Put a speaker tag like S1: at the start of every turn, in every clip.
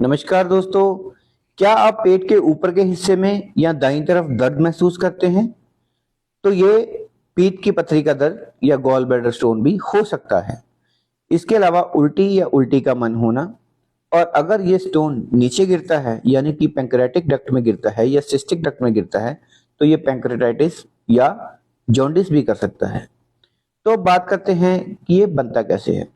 S1: नमस्कार दोस्तों। क्या आप पेट के ऊपर के हिस्से में या दाईं तरफ दर्द महसूस करते हैं? तो ये पीत की पथरी का दर्द या गॉल ब्लैडर स्टोन भी हो सकता है। इसके अलावा उल्टी या उल्टी का मन होना, और अगर ये स्टोन नीचे गिरता है यानी कि पैंक्रेयाटिक डक्ट में गिरता है या सिस्टिक डक्ट में गिरता है तो ये पैंक्रेयाटाइटिस या जॉन्डिस भी कर सकता है। तो अब बात करते हैं कि ये बनता कैसे है।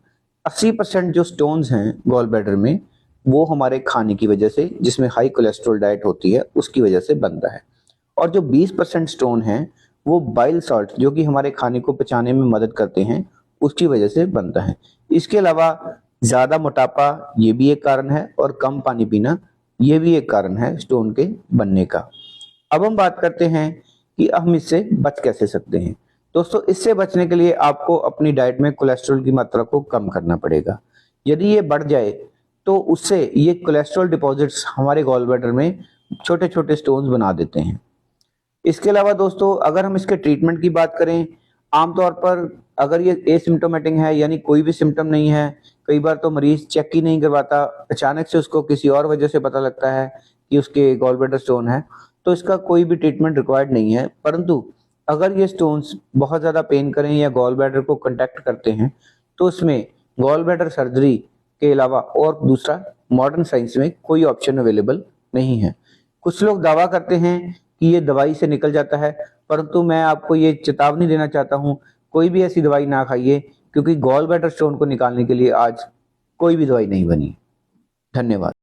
S1: 80% जो स्टोन्स हैं गॉल ब्लैडर में, वो हमारे खाने की वजह से, जिसमें हाई कोलेस्ट्रॉल डाइट होती है, उसकी वजह से बनता है। और जो 20% स्टोन हैं वो बाइल सॉल्ट, जो कि हमारे खाने को पचाने में मदद करते हैं, उसकी वजह से बनता है। इसके अलावा ज्यादा मोटापा ये भी एक कारण है, और कम पानी पीना ये भी एक कारण है स्टोन के बनने का। अब हम बात करते हैं कि हम इससे बच कैसे सकते हैं। दोस्तों, इससे बचने के लिए आपको अपनी डाइट में कोलेस्ट्रॉल की मात्रा को कम करना पड़ेगा। यदि ये बढ़ जाए तो उससे ये कोलेस्ट्रॉल डिपॉजिट्स हमारे गॉल ब्लैडर में छोटे छोटे स्टोन्स बना देते हैं। इसके अलावा दोस्तों, अगर हम इसके ट्रीटमेंट की बात करें, आमतौर पर अगर ये एसिम्प्टोमेटिक है यानी कोई भी सिम्टम नहीं है, कई बार तो मरीज चेक ही नहीं करवाता, अचानक से उसको किसी और वजह से पता लगता है कि उसके गॉल ब्लैडर स्टोन है, तो इसका कोई भी ट्रीटमेंट रिक्वायर्ड नहीं है। परंतु अगर ये स्टोन्स बहुत ज़्यादा पेन करें या गॉल ब्लैडर को कंटैक्ट करते हैं तो उसमें गॉल ब्लैडर सर्जरी के अलावा और दूसरा मॉडर्न साइंस में कोई ऑप्शन अवेलेबल नहीं है। कुछ लोग दावा करते हैं कि ये दवाई से निकल जाता है, परंतु मैं आपको ये चेतावनी देना चाहता हूँ, कोई भी ऐसी दवाई ना खाइए, क्योंकि गॉल ब्लैडर स्टोन को निकालने के लिए आज कोई भी दवाई नहीं बनी। धन्यवाद।